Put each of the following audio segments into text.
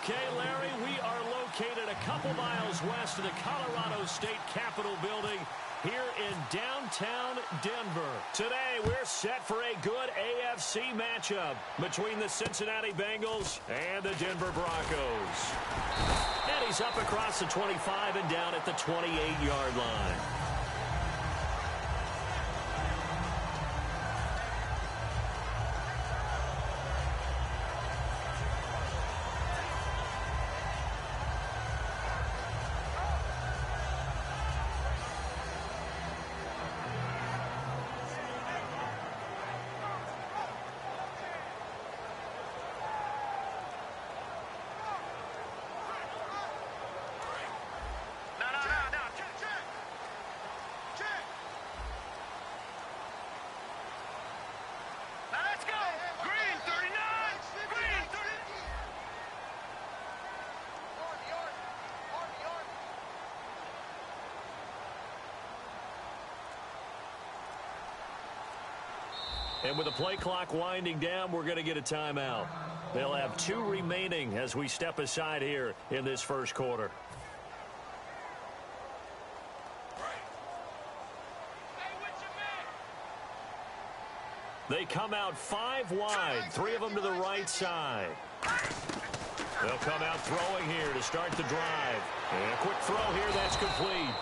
Okay, Larry, we are located a couple miles west of the Colorado State Capitol building here in downtown Denver. Today, we're set for a good AFC matchup between the Cincinnati Bengals and the Denver Broncos. And he's up across the 25 and down at the 28-yard line. And with the play clock winding down, we're going to get a timeout. They'll have 2 remaining as we step aside here in this first quarter. They come out 5 wide, 3 of them to the right side. They'll come out throwing here to start the drive. And a quick throw here, that's complete.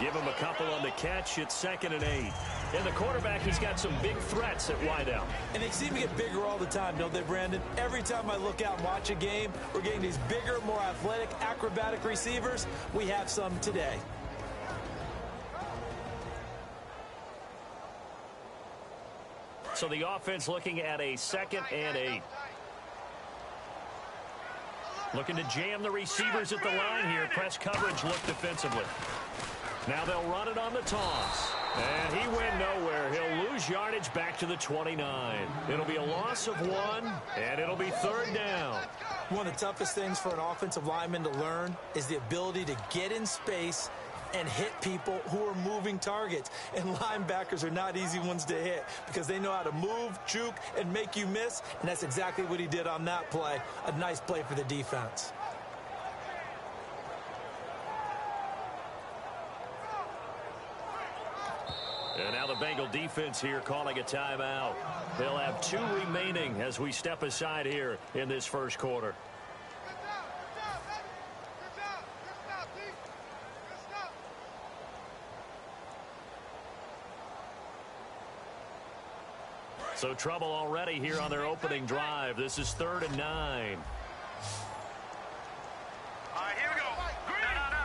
Give him a couple on the catch. It's 2nd and 8. And the quarterback, he's got some big threats at wideout. And they seem to get bigger all the time, don't they, Brandon? Every time I look out and watch a game, we're getting these bigger, more athletic, acrobatic receivers. We have some today. So the offense looking at a 2nd and 8. Looking to jam the receivers at the line here. Press coverage look defensively. Now they'll run it on the toss. And he went nowhere. He'll lose yardage back to the 29. It'll be a loss of 1, and it'll be 3rd down. One of the toughest things for an offensive lineman to learn is the ability to get in space and hit people who are moving targets. And linebackers are not easy ones to hit because they know how to move, juke, and make you miss. And that's exactly what he did on that play. A nice play for the defense. And now the Bengal defense here calling a timeout. They'll have 2 remaining as we step aside here in this first quarter. So trouble already here on their opening drive. This is 3rd and 9. All right, here we go. Green.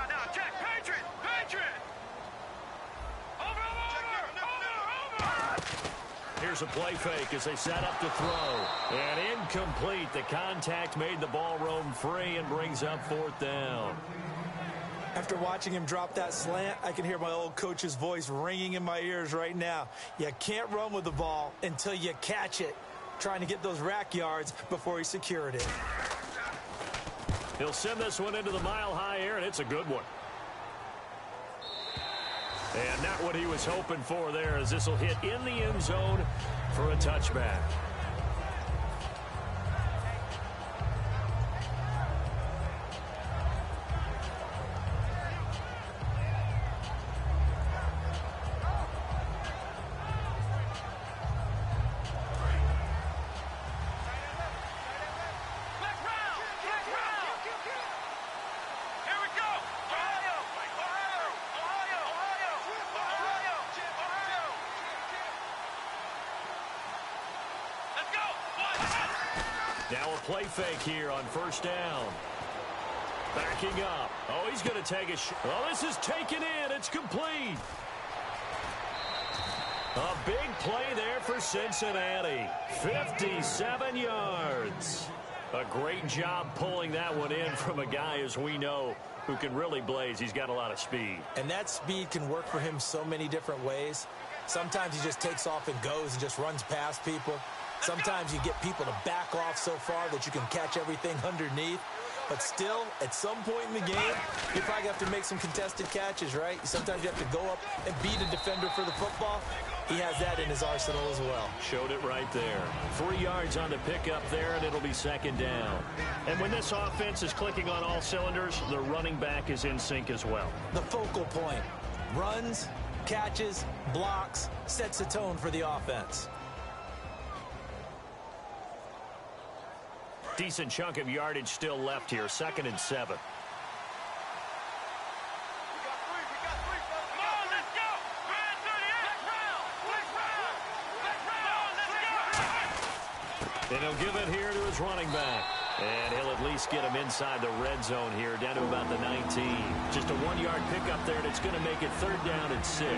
No. Check. Patriot. Here's a play fake as they set up to throw. And incomplete. The contact made the ball roam free and brings up 4th down. After watching him drop that slant, I can hear my old coach's voice ringing in my ears right now. You can't run with the ball until you catch it. Trying to get those rack yards before he secured it. He'll send this one into the mile-high air, and it's a good one. And not what he was hoping for there, as this will hit in the end zone for a touchback. Now a play fake here on 1st down. Backing up. Oh, he's going to take a shot. Oh, this is taken in. It's complete. A big play there for Cincinnati. 57 yards. A great job pulling that one in from a guy, as we know, who can really blaze. He's got a lot of speed. And that speed can work for him so many different ways. Sometimes he just takes off and goes and just runs past people. Sometimes you get people to back off so far that you can catch everything underneath. But still, at some point in the game, you probably have to make some contested catches, right? Sometimes you have to go up and beat a defender for the football. he has that in his arsenal as well. Showed it right there. 3 yards on the pickup there, and it'll be second down. And when this offense is clicking on all cylinders, the running back is in sync as well. The focal point. Runs, catches, blocks, sets the tone for the offense. Decent chunk of yardage still left here. 2nd and 7. And he'll give it here to his running back. And he'll at least get him inside the red zone here, down to about the 19. Just a 1-yard pickup there, and it's going to make it 3rd down and 6.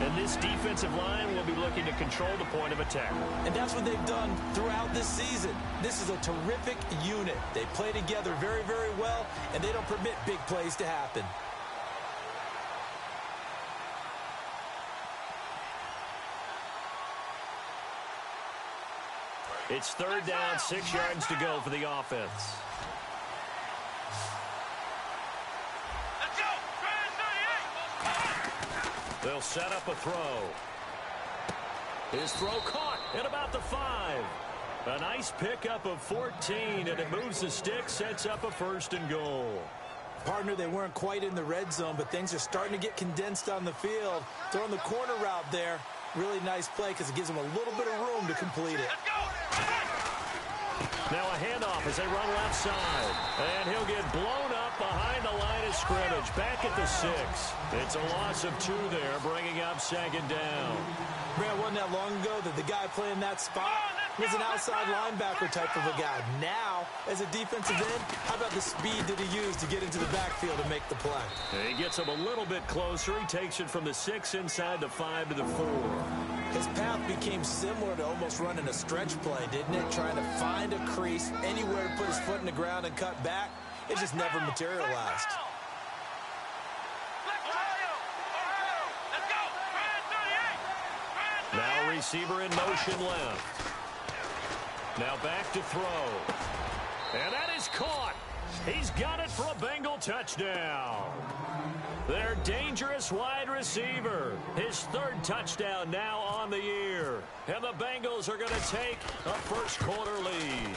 And this defensive line will be looking to control the point of attack. And that's what they've done throughout this season. This is a terrific unit. They play together very, very well, and they don't permit big plays to happen. It's 3rd down, 6 yards to go for the offense. Let's go! They'll set up a throw. His throw caught at about the 5. A nice pickup of 14, and it moves the stick, sets up a 1st and goal. Partner, they weren't quite in the red zone, but things are starting to get condensed on the field. Throwing the corner route there. Really nice play because it gives them a little bit of room to complete it. Now a handoff as they run left side. And he'll get blown up behind the line of scrimmage. Back at the 6. It's a loss of 2 there, bringing up 2nd down. Man, wasn't that long ago that the guy playing that spot was an outside linebacker type of a guy. Now, as a defensive end, how about the speed that he used to get into the backfield and make the play? And he gets him a little bit closer. He takes it from the 6 inside the 5 to the 4. His path became similar to almost running a stretch play, didn't it? Trying to find a crease, anywhere to put his foot in the ground and cut back. It just never materialized. Now receiver in motion left. Now back to throw. And that is caught. He's got it for a Bengal touchdown. Their dangerous wide receiver. His 3rd touchdown now on the year. And the Bengals are going to take a first-quarter lead.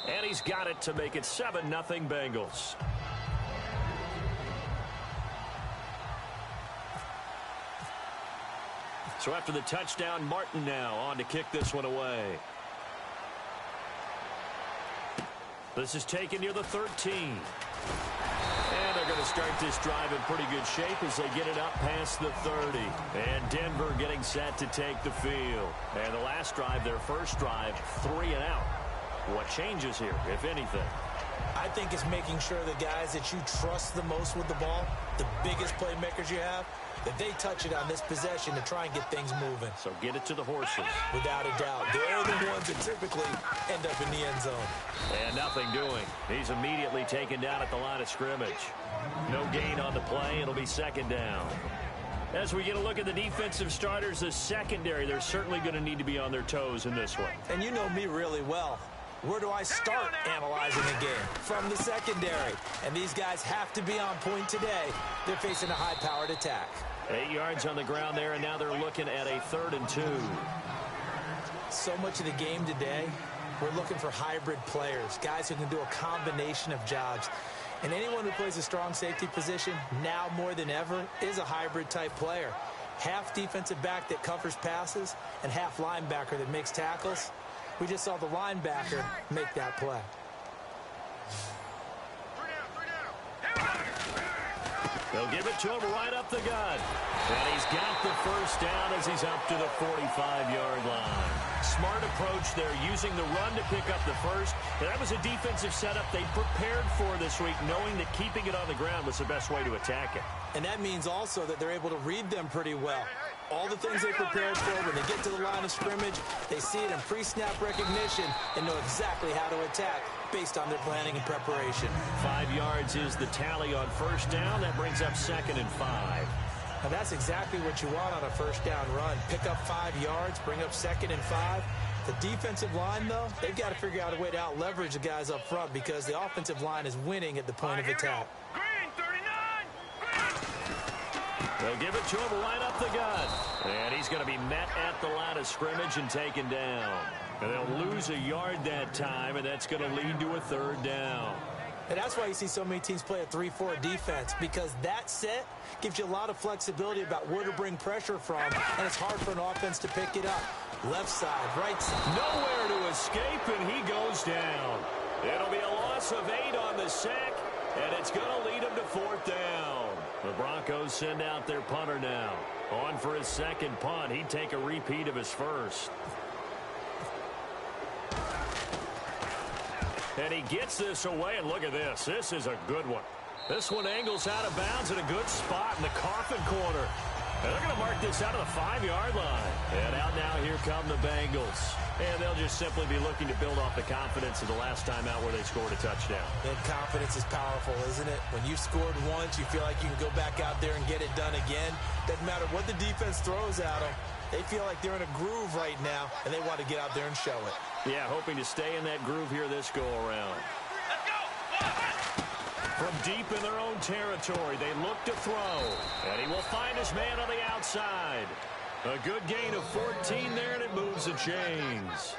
And he's got it to make it 7-0 Bengals. So after the touchdown, Martin now on to kick this one away. This is taken near the 13. And they're going to start this drive in pretty good shape as they get it up past the 30. And Denver getting set to take the field. And the last drive, their first drive, 3 and out. What changes here, if anything? I think it's making sure the guys that you trust the most with the ball, the biggest playmakers you have, that they touch it on this possession to try and get things moving. So get it to the horses. Without a doubt. They're the ones that typically end up in the end zone. And nothing doing. He's immediately taken down at the line of scrimmage. No gain on the play. It'll be 2nd down. As we get a look at the defensive starters, the secondary, they're certainly going to need to be on their toes in this one. And you know me really well. Where do I start analyzing a game? From the secondary. And these guys have to be on point today. They're facing a high-powered attack. 8 yards on the ground there, and now they're looking at a 3rd and 2. So much of the game today, we're looking for hybrid players, guys who can do a combination of jobs. And anyone who plays a strong safety position, now more than ever, is a hybrid-type player. Half defensive back that covers passes and half linebacker that makes tackles. We just saw the linebacker make that play. They'll give it to him right up the gut. And he's got the first down as he's up to the 45-yard line. Smart approach there, using the run to pick up the first. And that was a defensive setup they prepared for this week, knowing that keeping it on the ground was the best way to attack it. And that means also that they're able to read them pretty well. All the things they prepared for, when they get to the line of scrimmage, they see it in pre-snap recognition and know exactly how to attack based on their planning and preparation. 5 yards is the tally on first down. That brings up 2nd and 5. Now that's exactly what you want on a first down run. Pick up 5 yards, bring up 2nd and 5. The defensive line, though, they've got to figure out a way to out-leverage the guys up front because the offensive line is winning at the point of attack. Green, 39! They'll give it to him right up the gut. And he's going to be met at the line of scrimmage and taken down. And they'll lose a yard that time, and that's going to lead to a third down. And that's why you see so many teams play a 3-4 defense, because that set gives you a lot of flexibility about where to bring pressure from, and it's hard for an offense to pick it up. Left side, right side. Nowhere to escape, and he goes down. It'll be a loss of 8 on the sack, and it's going to lead him to fourth down. The Broncos send out their punter now. On for his second punt. He'd take a repeat of his first. And he gets this away, and look at this. This is a good one. This one angles out of bounds in a good spot in the coffin corner. And they're going to mark this out of the 5-yard line. And out now, here come the Bengals. And they'll just simply be looking to build off the confidence of the last time out where they scored a touchdown. And confidence is powerful, isn't it? When you've scored once, you feel like you can go back out there and get it done again. Doesn't matter what the defense throws at them. They feel like they're in a groove right now, and they want to get out there and show it. Yeah, hoping to stay in that groove here this go-around. From deep in their own territory, they look to throw. And he will find his man on the outside. A good gain of 14 there, and it moves the chains.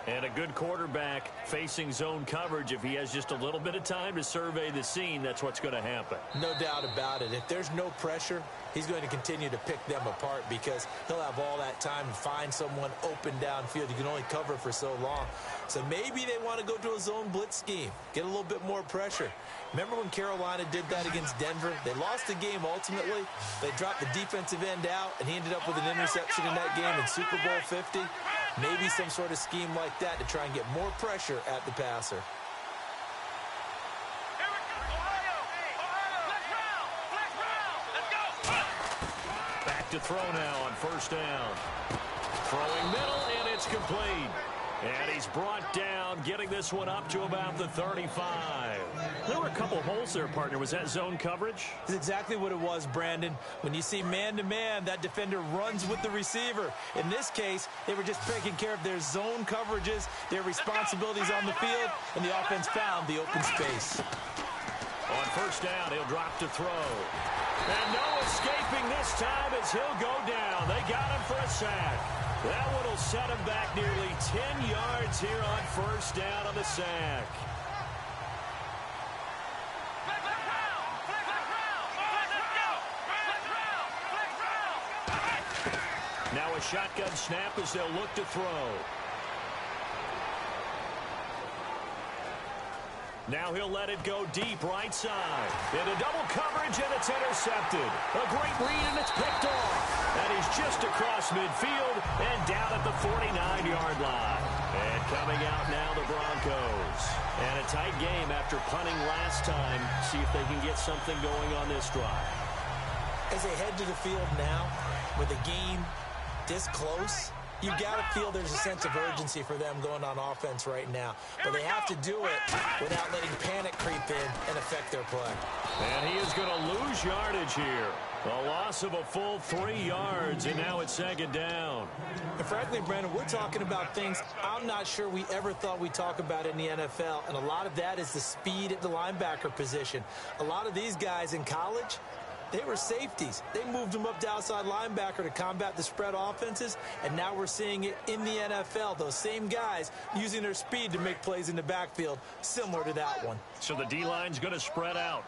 And a good quarterback facing zone coverage. If he has just a little bit of time to survey the scene, that's what's going to happen. No doubt about it. If there's no pressure, he's going to continue to pick them apart because he'll have all that time to find someone open downfield. You can only cover for so long. So maybe they want to go to a zone blitz scheme, get a little bit more pressure. Remember when Carolina did that against Denver? They lost the game ultimately. They dropped the defensive end out, and he ended up with an interception in that game in Super Bowl 50. Maybe some sort of scheme like that to try and get more pressure at the passer. Back to throw now on first down. Throwing middle, and it's complete. And he's brought down, getting this one up to about the 35. There were a couple holes there, partner. Was that zone coverage? That's exactly what it was, Brandon. When you see man-to-man, that defender runs with the receiver. In this case, they were just taking care of their zone coverages, their responsibilities on the field, and the offense found the open space. On first down, he'll drop to throw. And no escaping this time as he'll go down. They got him for a sack. That one will set him back nearly 10 yards here on first down on the sack. Now a shotgun snap as they'll look to throw. Now he'll let it go deep right side. Into double coverage, and it's intercepted. A great read, and it's picked off. And he's just across midfield and down at the 49-yard line. And coming out now, the Broncos. And a tight game after punting last time. See if they can get something going on this drive. As they head to the field now, with a game this close, you got to feel there's a sense of urgency for them going on offense right now. But they have to do it without letting panic creep in and affect their play. And he is going to lose yardage here. A loss of a full 3 yards, and now it's second down. And frankly, Brandon, we're talking about things I'm not sure we ever thought we'd talk about in the NFL. And a lot of that is the speed at the linebacker position. A lot of these guys in college, they were safeties. They moved them up to outside linebacker to combat the spread offenses, and now we're seeing it in the NFL. Those same guys using their speed to make plays in the backfield, similar to that one. So the D-line's going to spread out.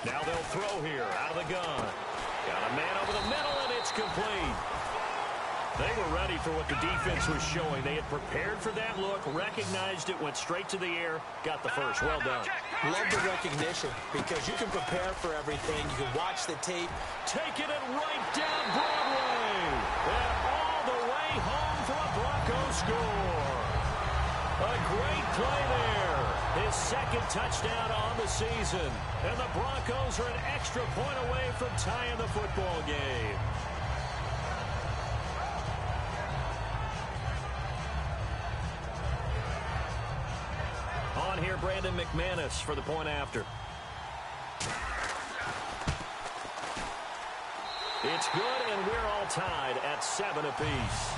Now they'll throw here out of the gun. Got a man over the middle, and it's complete. They were ready for what the defense was showing. They had prepared for that look, recognized it, went straight to the air, got the first. Well done. Love the recognition because you can prepare for everything. You can watch the tape. Taking it right down Broadway. And all the way home for a Broncos score. A great play there. His second touchdown on the season. And the Broncos are an extra point away from tying the football game. On here, Brandon McManus for the point after. It's good, and we're all tied at 7 apiece.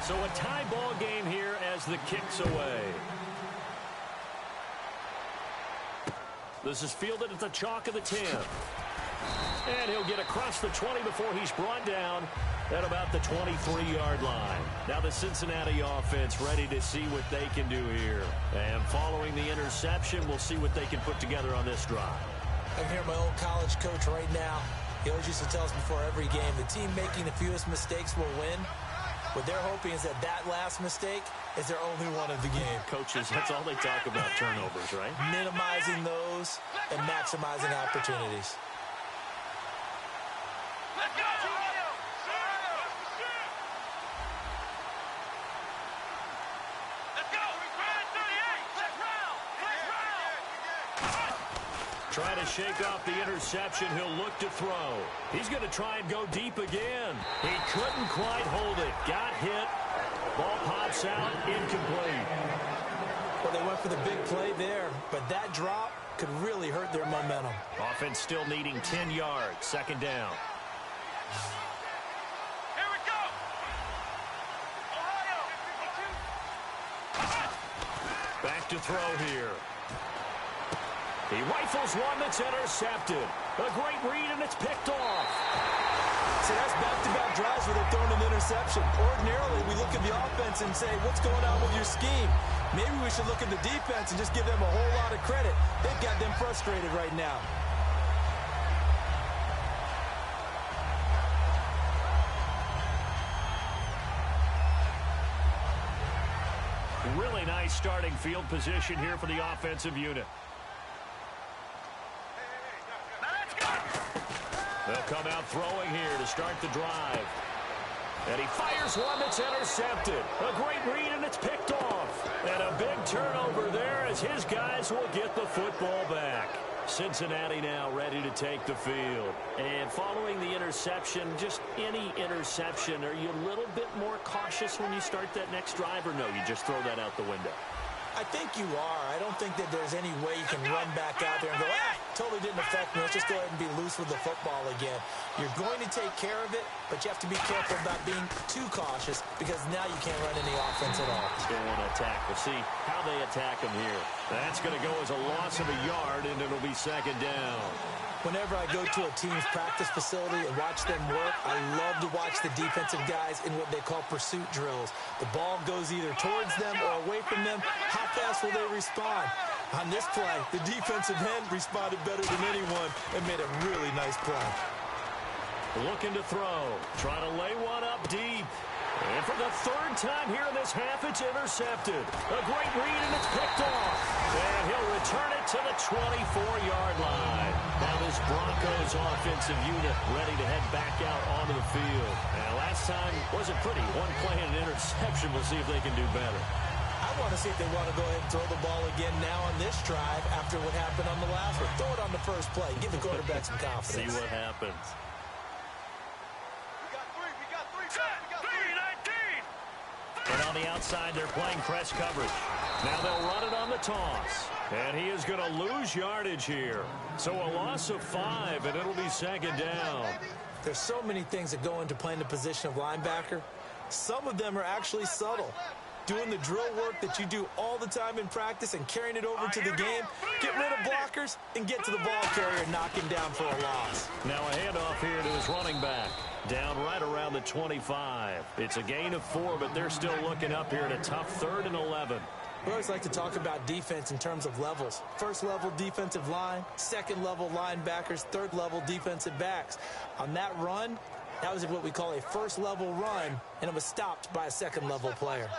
So a tie ball game here as the kick's away. This is fielded at the chalk of the 10. And he'll get across the 20 before he's brought down at about the 23-yard line. Now the Cincinnati offense ready to see what they can do here. And following the interception, we'll see what they can put together on this drive. I can hear my old college coach right now. He always used to tell us before every game, the team making the fewest mistakes will win. What they're hoping is that that last mistake is their only one of the game. Coaches, that's all they talk about, turnovers, right? Minimizing those and maximizing opportunities. Let's go! Let's go! 38! Let's round! Trying to shake off the interception. He'll look to throw. He's going to try and go deep again. He couldn't quite hold it. Got hit. Ball pops out. Incomplete. Well, they went for the big play there, but that drop could really hurt their momentum. Offense still needing 10 yards. Second down. Here we go! Ohio! Back to throw here. He rifles one that's intercepted. A great read, and it's picked off. See, that's back-to-back drives where they're throwing an interception. Ordinarily, we look at the offense and say, what's going on with your scheme? Maybe we should look at the defense and just give them a whole lot of credit. They've got them frustrated right now. Really nice starting field position here for the offensive unit. They'll come out throwing here to start the drive. And he fires one that's intercepted. A great read, and it's picked off. And a big turnover there as his guys will get the football back. Cincinnati now ready to take the field. And following the interception, just any interception, are you a little bit more cautious when you start that next drive, or no, you just throw that out the window? I think you are. I don't think that there's any way you can run back out there and go, totally didn't affect me. Let's just go ahead and be loose with the football again. You're going to take care of it, but you have to be careful about being too cautious because now you can't run any offense at all. They want to attack. We'll see how they attack him here. That's going to go as a loss of a yard, and it'll be second down. Whenever I go to a team's practice facility and watch them work, I love to watch the defensive guys in what they call pursuit drills. The ball goes either towards them or away from them. How fast will they respond? On this play, the defensive end responded better than anyone and made a really nice play. Looking to throw. Trying to lay one up deep. And for the third time here in this half, it's intercepted. A great read, and it's picked off. And he'll return it to the 24-yard line. Now this Broncos offensive unit ready to head back out onto the field. And last time wasn't pretty. One play and an interception. We'll see if they can do better. I want to see if they want to go ahead and throw the ball again now on this drive after what happened on the last one. Throw it on the first play. Give the quarterback some confidence. See what happens. And on the outside, they're playing press coverage. Now they'll run it on the toss. And he is going to lose yardage here. So a loss of 5, and it'll be second down. There's so many things that go into playing the position of linebacker. Some of them are actually subtle. Doing the drill work that you do all the time in practice and carrying it over to the game. Get rid of blockers and get to the ball carrier and knock him down for a loss. Now a handoff here to his running back. Down right around the 25. It's a gain of 4, but they're still looking up here at a tough 3rd and 11. We always like to talk about defense in terms of levels. First level defensive line, second level linebackers, third level defensive backs. On that run, that was what we call a first level run, and it was stopped by a second level player.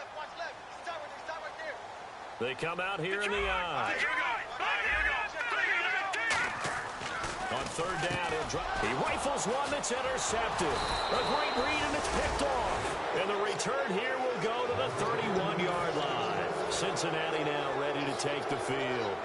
They come out here in the eye. On third down, he'll drop. He rifles one that's intercepted. A great read, and it's picked off. And the return here will go to the 31-yard line. Cincinnati now ready to take the field.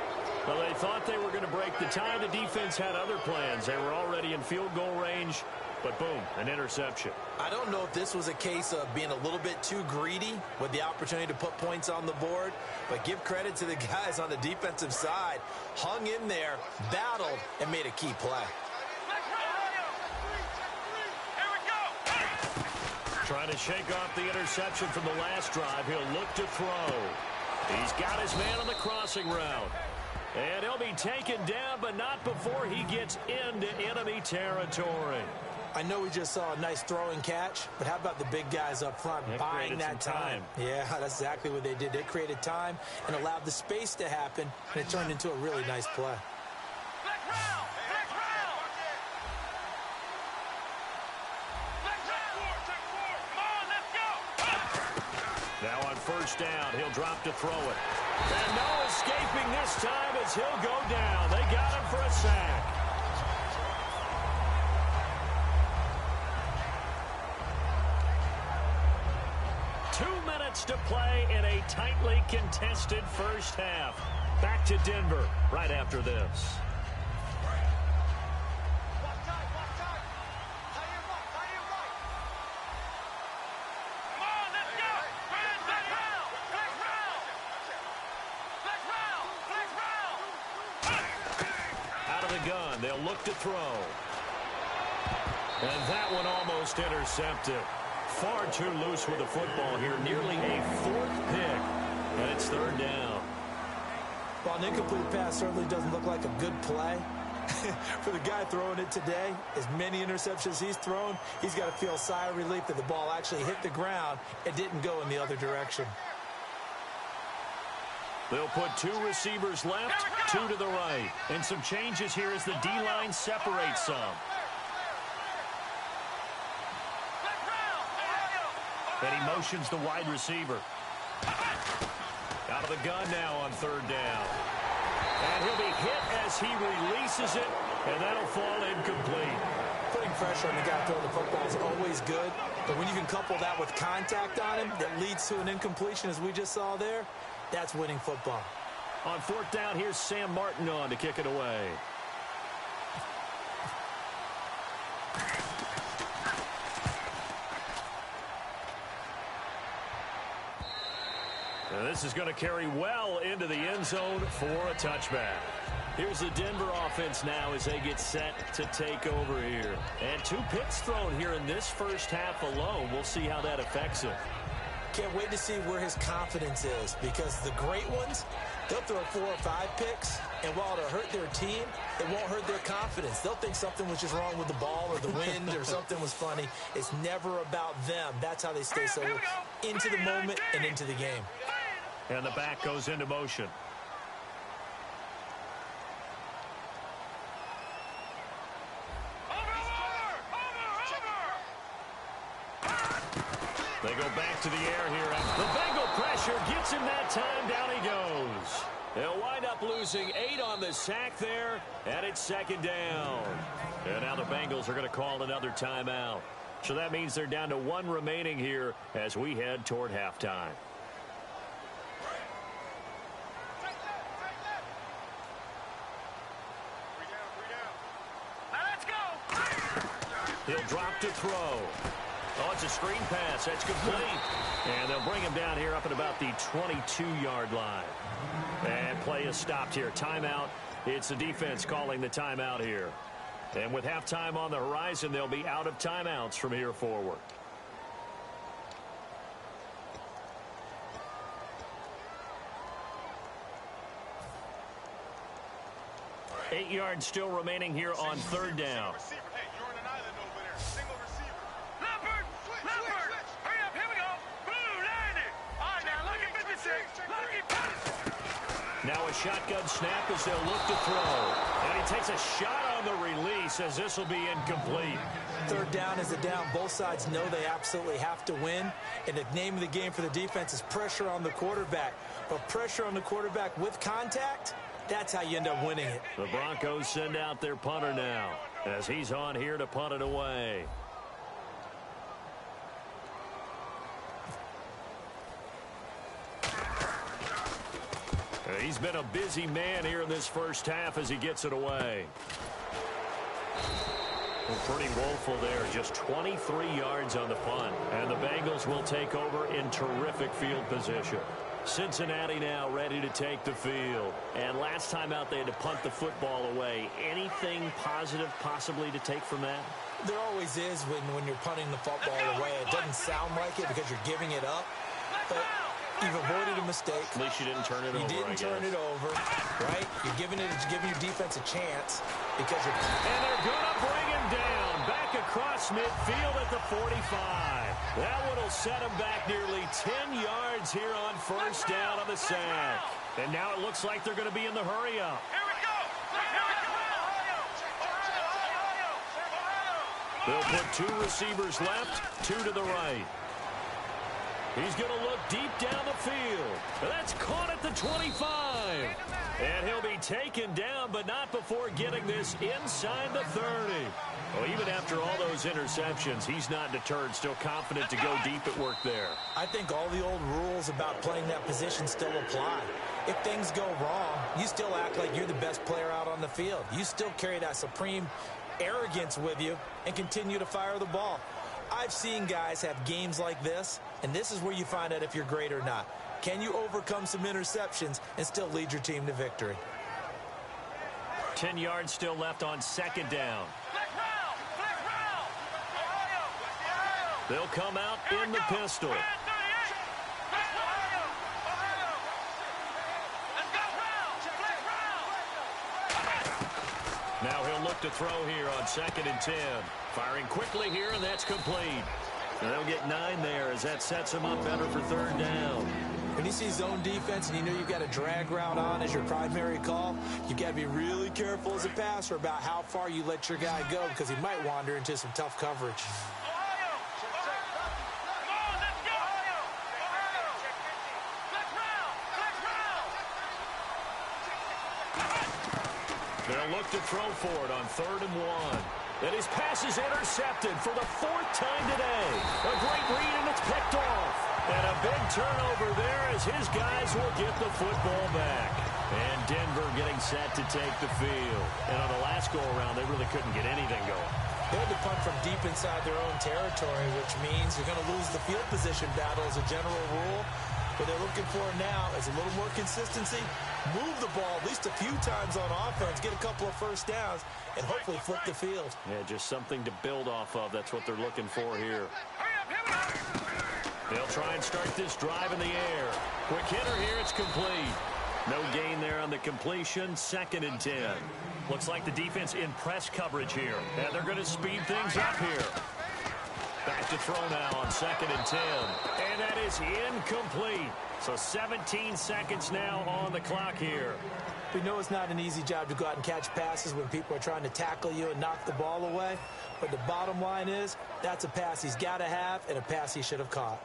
Well, they thought they were going to break the tie. The defense had other plans. They were already in field goal range, but boom, an interception. I don't know if this was a case of being a little bit too greedy with the opportunity to put points on the board, but give credit to the guys on the defensive side. Hung in there, battled, and made a key play. Trying to shake off the interception from the last drive. He'll look to throw. He's got his man on the crossing route. And he'll be taken down, but not before he gets into enemy territory. I know we just saw a nice throwing catch, but how about the big guys up front buying that time? Yeah, that's exactly what they did. They created time and allowed the space to happen, and it turned into a really nice play. Now on first down, he'll drop to throw it. And no escaping this time as he'll go down. They got him for a sack. To play in a tightly contested first half. Back to Denver right after this. Out of the gun, they'll look to throw. And that one almost intercepted. Far too loose with the football here. Nearly a fourth pick. And it's third down. While an incomplete pass certainly doesn't look like a good play, for the guy throwing it today, as many interceptions he's thrown, he's got to feel a sigh of relief that the ball actually hit the ground and didn't go in the other direction. They'll put two receivers left, two to the right. And some changes here as the D-line separates some. And he motions the wide receiver. Out of the gun now on third down. And he'll be hit as he releases it, and that'll fall incomplete. Putting pressure on the guy throwing the football is always good, but when you can couple that with contact on him that leads to an incompletion, as we just saw there, that's winning football. On fourth down, here's Sam Martin on to kick it away. And this is going to carry well into the end zone for a touchback. Here's the Denver offense now as they get set to take over here. And two picks thrown here in this first half alone. We'll see how that affects him. Can't wait to see where his confidence is, because the great ones, they'll throw 4 or 5 picks, and while it'll hurt their team, it won't hurt their confidence. They'll think something was just wrong with the ball or the wind or something was funny. It's never about them. That's how they stay so into the moment and into the game. And the back goes into motion. They go back to the air here. The Bengal pressure gets him that time. Down he goes. They'll wind up losing 8 on the sack there, and it's second down. And now the Bengals are going to call another timeout. So that means they're down to 1 remaining here as we head toward halftime. He'll drop to throw. Oh, it's a screen pass. That's complete. And they'll bring him down here up at about the 22-yard line. And play is stopped here. Timeout. It's the defense calling the timeout here. And with halftime on the horizon, they'll be out of timeouts from here forward. Eight yards still remaining here on third down. Now a shotgun snap as they'll look to throw. And he takes a shot on the release as this will be incomplete. Third down is a down. Both sides know they absolutely have to win. And the name of the game for the defense is pressure on the quarterback. But pressure on the quarterback with contact, that's how you end up winning it. The Broncos send out their punter now as he's on here to punt it away. He's been a busy man here in this first half as he gets it away. Well, pretty woeful there. Just 23 yards on the punt. And the Bengals will take over in terrific field position. Cincinnati now ready to take the field. And last time out, they had to punt the football away. Anything positive possibly to take from that? There always is when you're punting the football away. It doesn't sound like it because you're giving it up, but you've avoided a mistake. At least you didn't turn it over, You didn't turn it over, right? You're giving your defense a chance because you're... And they're going to bring him down. Back across midfield at the 45. That one will set him back nearly 10 yards here on first down on the sack. And now it looks like they're going to be in the hurry-up. Here we go. Here we go. They'll put 2 receivers left, 2 to the right. He's going to look deep down the field. That's caught at the 25. And he'll be taken down, but not before getting this inside the 30. Well, even after all those interceptions, he's not deterred, still confident to go deep at work there. I think all the old rules about playing that position still apply. If things go wrong, you still act like you're the best player out on the field. You still carry that supreme arrogance with you and continue to fire the ball. I've seen guys have games like this, and this is where you find out if you're great or not. Can you overcome some interceptions and still lead your team to victory? 10 yards still left on second down. They'll come out in the pistol. Now he'll look to throw here on 2nd and 10. Firing quickly here, and that's complete. And they'll get 9 there as that sets him up better for 3rd down. When you see zone defense and you know you've got a drag route on as your primary call, you've got to be really careful as a passer about how far you let your guy go because he might wander into some tough coverage. They'll look to throw for it on 3rd and 1. And his pass is intercepted for the 4th time today. A great read, and it's picked off. And a big turnover there as his guys will get the football back. And Denver getting set to take the field. And on the last go-around, they really couldn't get anything going. They had to punt from deep inside their own territory, which means you're going to lose the field position battle as a general rule. What they're looking for now is a little more consistency, move the ball at least a few times on offense, get a couple of first downs, and hopefully flip the field. Yeah, just something to build off of. That's what they're looking for here. They'll try and start this drive in the air. Quick hitter here, it's complete. No gain there on the completion, 2nd and 10. Looks like the defense in press coverage here. And they're going to speed things up here. Back to throw now on 2nd and 10. And that is incomplete. So 17 seconds now on the clock here. We know it's not an easy job to go out and catch passes when people are trying to tackle you and knock the ball away. But the bottom line is, that's a pass he's got to have and a pass he should have caught.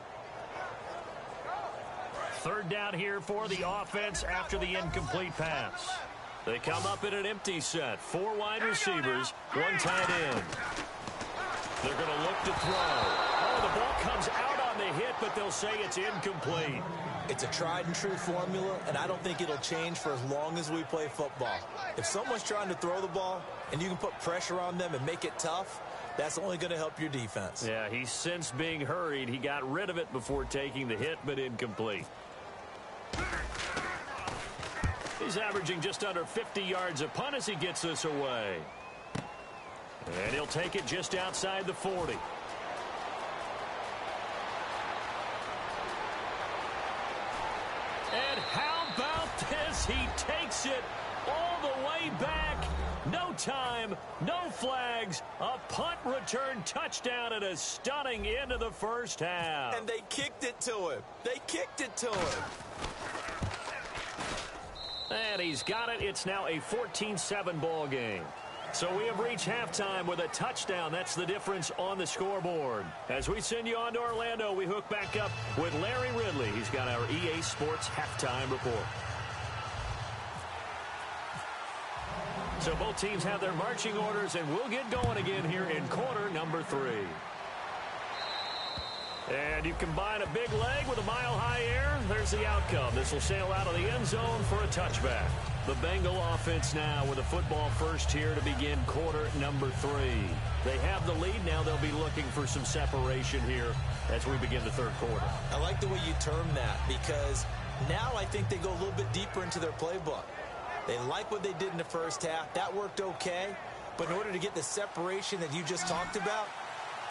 3rd down here for the offense after the incomplete pass. They come up in an empty set. 4 wide receivers, 1 tight end. They're going to look to throw. Oh, the ball comes out on the hit, but they'll say it's incomplete. It's a tried-and-true formula, and I don't think it'll change for as long as we play football. If someone's trying to throw the ball and you can put pressure on them and make it tough, that's only going to help your defense. Yeah, he's since being hurried. He got rid of it before taking the hit, but incomplete. He's averaging just under 50 yards a punt as he gets this away. And he'll take it just outside the 40. And how about this? He takes it all the way back. No time, no flags. A punt return touchdown and a stunning end of the first half. And they kicked it to him. They kicked it to him. And he's got it. It's now a 14-7 ball game. So we have reached halftime with a touchdown. That's the difference on the scoreboard. As we send you on to Orlando, we hook back up with Larry Ridley. He's got our EA Sports halftime report. So both teams have their marching orders, and we'll get going again here in quarter number 3. And you combine a big leg with a mile-high air, there's the outcome. This will sail out of the end zone for a touchback. The Bengal offense now with a football first here to begin quarter number 3. They have the lead. Now they'll be looking for some separation here as we begin the 3rd quarter. I like the way you term that because Now I think they go a little bit deeper into their playbook. They like what they did in the first half. That worked okay. But in order to get the separation that you just talked about,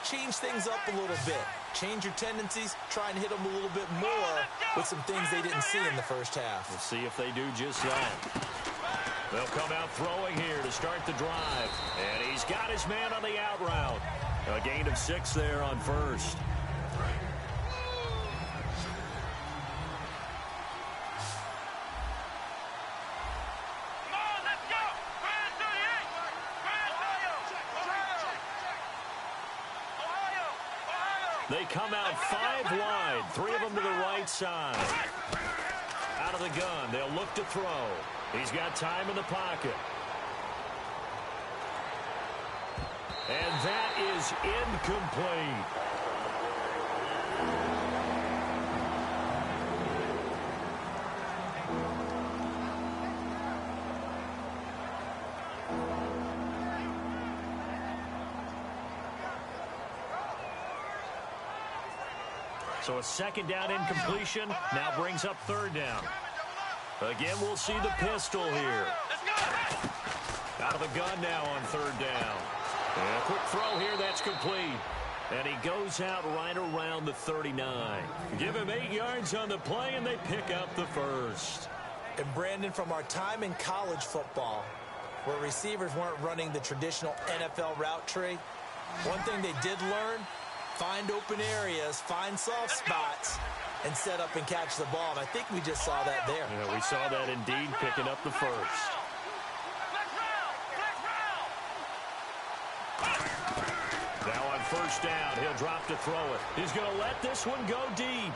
change things up a little bit. Change your tendencies. Try and hit them a little bit more with some things they didn't see in the first half. We'll see if they do just that. They'll come out throwing here to start the drive. And he's got his man on the out route. A gain of 6 there on first. They come out 5 wide, 3 of them to the right side. Out of the gun, they'll look to throw. He's got time in the pocket. And that is incomplete. So a second down incompletion now brings up third down. Again, we'll see the pistol here. Out of the gun now on third down. And a quick throw here, that's complete. And he goes out right around the 39. Give him 8 yards on the play, and they pick up the first. And Brandon, from our time in college football, where receivers weren't running the traditional NFL route tree, one thing they did learn, find open areas, find soft spots, and set up and catch the ball. And I think we just saw that there. Yeah, we saw that indeed, picking up the first. Now on first down, he'll drop to throw it. He's going to let this one go deep.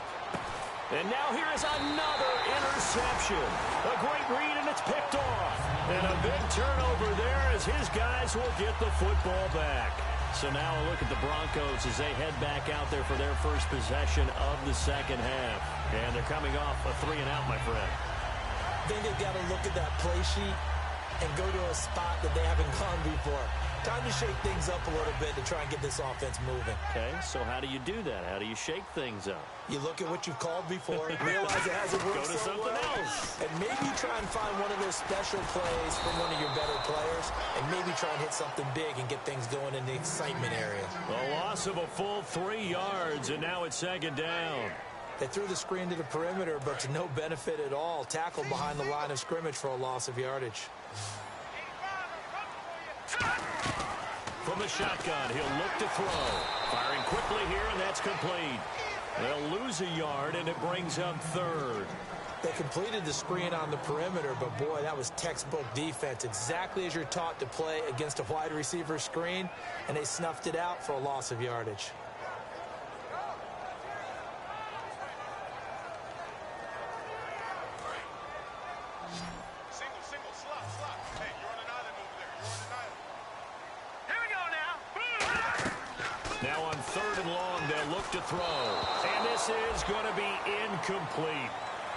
And now here is another interception. A great read, and it's picked off. And a big turnover there as his guys will get the football back. So now a look at the Broncos as they head back out there for their first possession of the second half. And they're coming off a 3-and-out, my friend. Then they've got to look at that play sheet and go to a spot that they haven't gone before. Time to shake things up a little bit to try and get this offense moving. Okay, so how do you do that? How do you shake things up? You look at what you've called before, realize it hasn't worked Go to so something well, else. and maybe try and find one of those special plays from one of your better players, and maybe try and hit something big and get things going in the excitement area. A loss of a full 3 yards, and now it's second down. They threw the screen to the perimeter, but to no benefit at all. Tackled behind the line of scrimmage for a loss of yardage. From the shotgun, he'll look to throw. Firing quickly here, and that's complete. They'll lose a yard, and it brings up third. They completed the screen on the perimeter, but boy, that was textbook defense. Exactly as you're taught to play against a wide receiver screen, and they snuffed it out for a loss of yardage. Now on third and long, they'll look to throw. And this is going to be incomplete.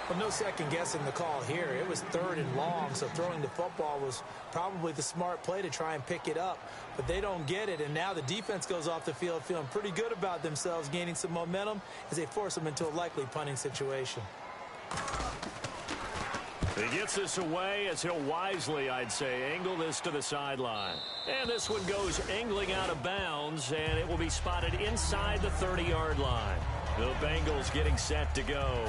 Well, no second guessing the call here. It was third and long, so throwing the football was probably the smart play to try and pick it up. But they don't get it, and now the defense goes off the field feeling pretty good about themselves, gaining some momentum as they force them into a likely punting situation. He gets this away as he'll wisely, I'd say, angle this to the sideline. And this one goes angling out of bounds, and it will be spotted inside the 30-yard line. The Bengals getting set to go.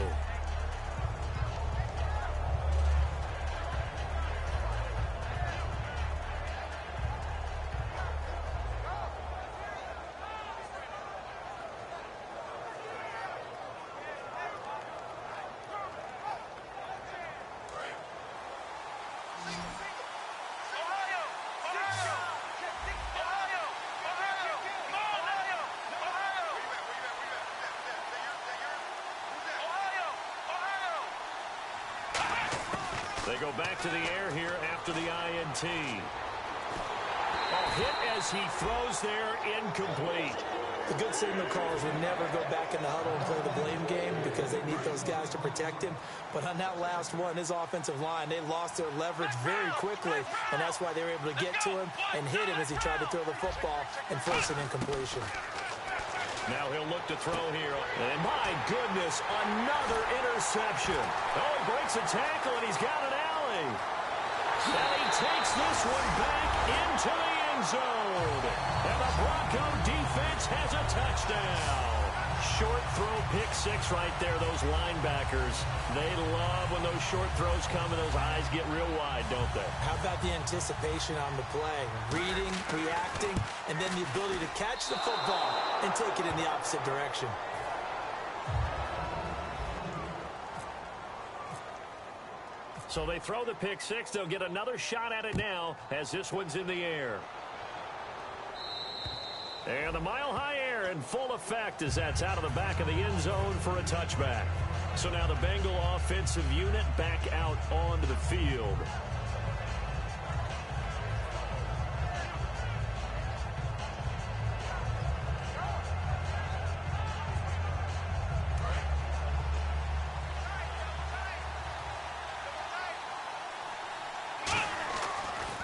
They go back to the air here after the INT. Hit as he throws there, incomplete. The good signal callers would never go back in the huddle and play the blame game because they need those guys to protect him. But on that last one, his offensive line, they lost their leverage very quickly, and that's why they were able to get to him and hit him as he tried to throw the football and force an incompletion. Now he'll look to throw here. And my goodness, goodness, another interception. Oh, he breaks a tackle, and he's got an alley. And he takes this one back into the end zone. And the Bronco defense has a touchdown. Short throw, pick six right there, those linebackers. They love when those short throws come and those eyes get real wide, don't they? How about the anticipation on the play? Reading, reacting, and then the ability to catch the football and take it in the opposite direction. So they throw the pick six. They'll get another shot at it now as this one's in the air. And the mile-high air in full effect as that's out of the back of the end zone for a touchback. So now the Bengal offensive unit back out onto the field.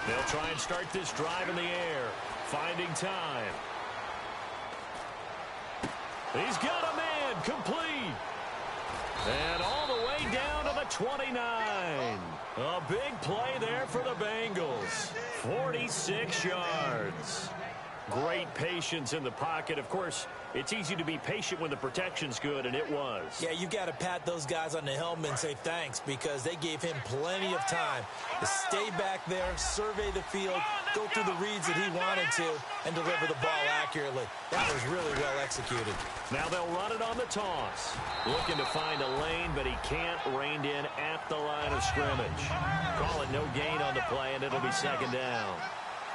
They'll try and start this drive in the air, finding time. He's got a man, complete. And all the way down to the 29. A big play there for the Bengals. 46 yards. Great patience in the pocket. Of course, it's easy to be patient when the protection's good, and it was. Yeah, you got to pat those guys on the helmet and say thanks because they gave him plenty of time to stay back there, survey the field, go through the reads that he wanted to, and deliver the ball accurately. That was really well executed. Now they'll run it on the toss. Looking to find a lane, but he can't rein in at the line of scrimmage. Call it no gain on the play, and it'll be second down.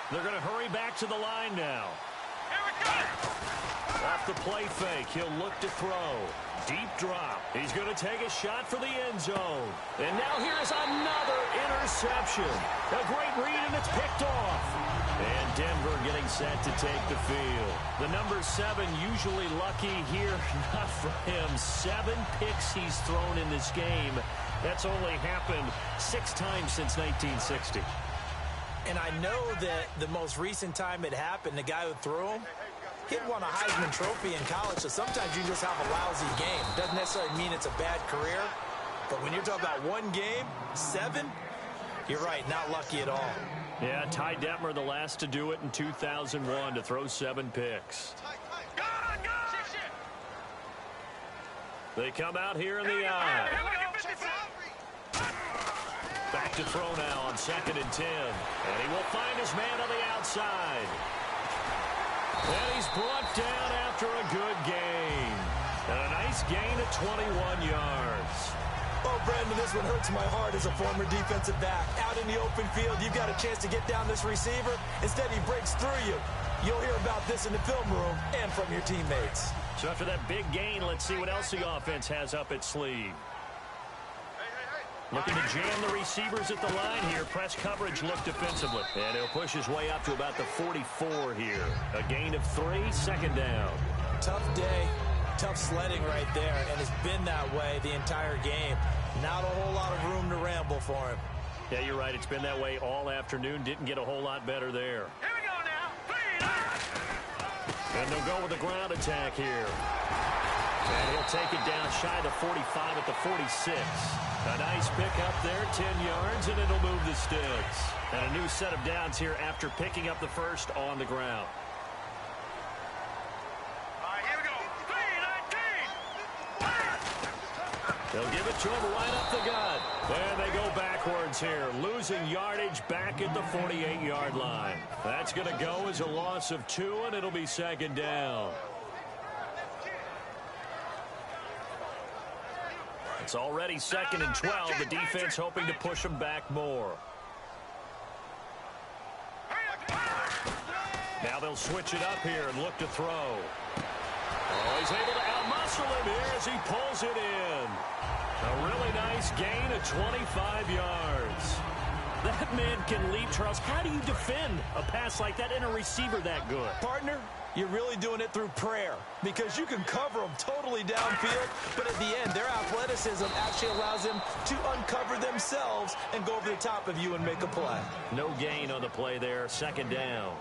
They're going to hurry back to the line now. Off the play fake, he'll look to throw. Deep drop. He's going to take a shot for the end zone. And now here's another interception. A great read, and it's picked off. And Denver getting set to take the field. The number 7 usually lucky here. Not for him. 7 picks he's thrown in this game. That's only happened 6 times since 1960. And I know that the most recent time it happened, the guy who threw him, he won a Heisman Trophy in college, so sometimes you just have a lousy game. Doesn't necessarily mean it's a bad career, but when you're talking about one game, 7, you're right, not lucky at all. Yeah, Ty Detmer, the last to do it in 2001, to throw 7 picks. They come out here in the eye. Back to throw now on 2nd and 10. And he will find his man on the outside. And he's brought down after a good gain. And a nice gain of 21 yards. Oh, Brandon, this one hurts my heart as a former defensive back. Out in the open field, you've got a chance to get down this receiver. Instead, he breaks through you. You'll hear about this in the film room and from your teammates. So after that big gain, let's see what else the offense has up its sleeve. Looking to jam the receivers at the line here. Press coverage look defensively. And he'll push his way up to about the 44 here. A gain of 3, 2nd down. Tough day, tough sledding right there, and it's been that way the entire game. Not a whole lot of room to ramble for him. Yeah, you're right. It's been that way all afternoon. Didn't get a whole lot better there. Here we go now. And they'll go with a ground attack here. And he'll take it down shy of the 45 at the 46. A nice pick up there, 10 yards, and it'll move the sticks. And a new set of downs here after picking up the first on the ground. All right, here we go. 3-19. They'll give it to him right up the gut. And they go backwards here, losing yardage back at the 48-yard line. That's going to go as a loss of 2, and it'll be 2nd down. It's already 2nd and 12. The defense hoping to push them back more. Now they'll switch it up here and look to throw. Oh, he's able to outmuscle him here as he pulls it in. A really nice gain of 25 yards. That man can leap, Charles. How do you defend a pass like that and a receiver that good? Partner, you're really doing it through prayer because you can cover them totally downfield, but at the end, their athleticism actually allows them to uncover themselves and go over the top of you and make a play. No gain on the play there, 2nd down.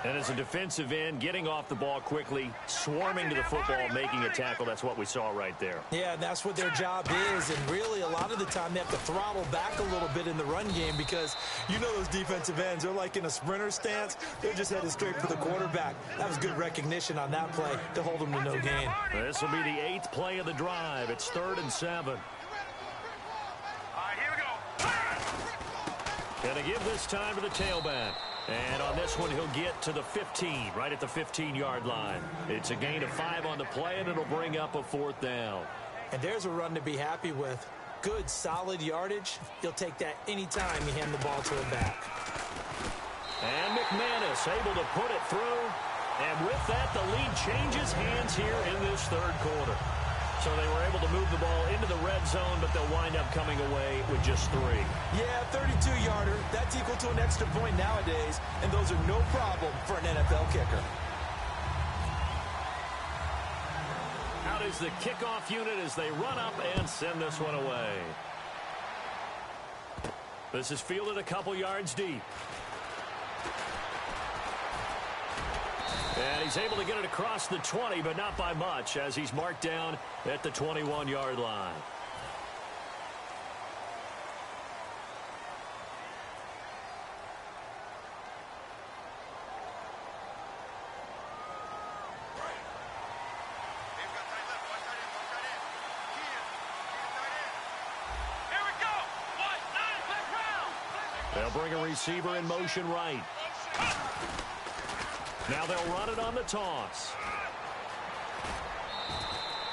And as a defensive end, getting off the ball quickly, swarming to the football, making a tackle, that's what we saw right there. Yeah, and that's what their job is. And really, a lot of the time, they have to throttle back a little bit in the run game because you know those defensive ends, they're like in a sprinter stance. They're just headed straight for the quarterback. That was good recognition on that play to hold them to no gain. This will be the 8th play of the drive. It's 3rd and 7. All right, here we go. Going to give this time to the tailback. And on this one, he'll get to the 15, right at the 15-yard line. It's a gain of 5 on the play, and it'll bring up a 4th down. And there's a run to be happy with. Good, solid yardage. You'll take that anytime you hand the ball to a back. And McManus able to put it through. And with that, the lead changes hands here in this 3rd quarter. So they were able to move the ball into the red zone, but they'll wind up coming away with just 3. Yeah, 32-yarder. That's equal to an extra point nowadays, and those are no problem for an NFL kicker. Out is the kickoff unit as they run up and send this one away. This is fielded a couple yards deep. And he's able to get it across the 20, but not by much, as he's marked down at the 21-yard line. Here we go. They'll bring a receiver in motion right. Now they'll run it on the toss.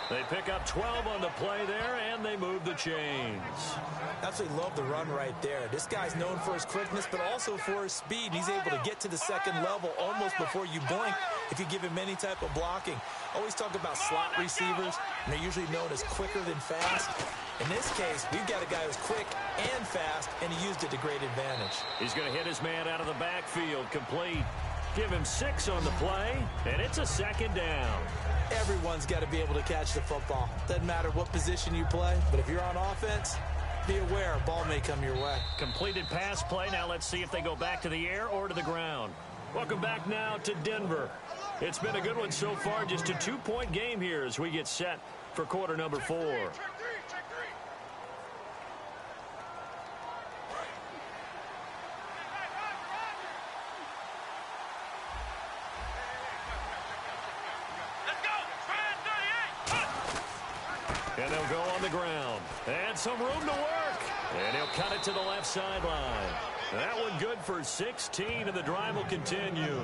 They pick up 12 on the play there, and they move the chains. Absolutely love the run right there. This guy's known for his quickness, but also for his speed. He's able to get to the second level almost before you blink if you give him any type of blocking. Always talk about slot receivers, and they're usually known as quicker than fast. In this case, we've got a guy who's quick and fast, and he used it to great advantage. He's going to hit his man out of the backfield, complete. Give him 6 on the play, and it's a 2nd down. Everyone's got to be able to catch the football. Doesn't matter what position you play, but if you're on offense, be aware a ball may come your way. Completed pass play. Now let's see if they go back to the air or to the ground. Welcome back now to Denver. It's been a good one so far. Just a 2-point game here as we get set for quarter number 4. And they'll go on the ground. And some room to work. And he'll cut it to the left sideline. That one good for 16, and the drive will continue.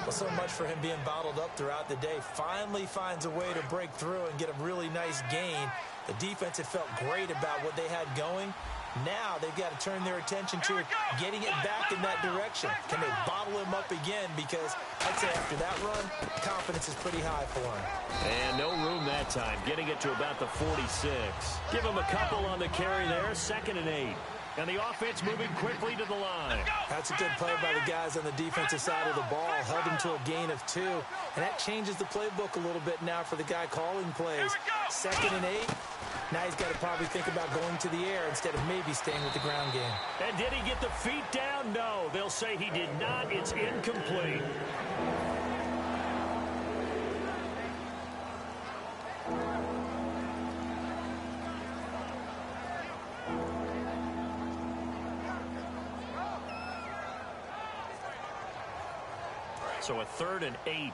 Well, so much for him being bottled up throughout the day. Finally finds a way to break through and get a really nice gain. The defense had felt great about what they had going. Now they've got to turn their attention to getting it back in that direction. Can they bottle him up again? Because I'd say after that run, confidence is pretty high for him. And no room that time, getting it to about the 46. Give him a couple on the carry there, 2nd and 8. And the offense moving quickly to the line. That's a good play by the guys on the defensive side of the ball. Held him to a gain of 2. And that changes the playbook a little bit now for the guy calling plays. 2nd and 8. Now he's got to probably think about going to the air instead of maybe staying with the ground game. And did he get the feet down? No. They'll say he did not. It's incomplete. So a 3rd and 8.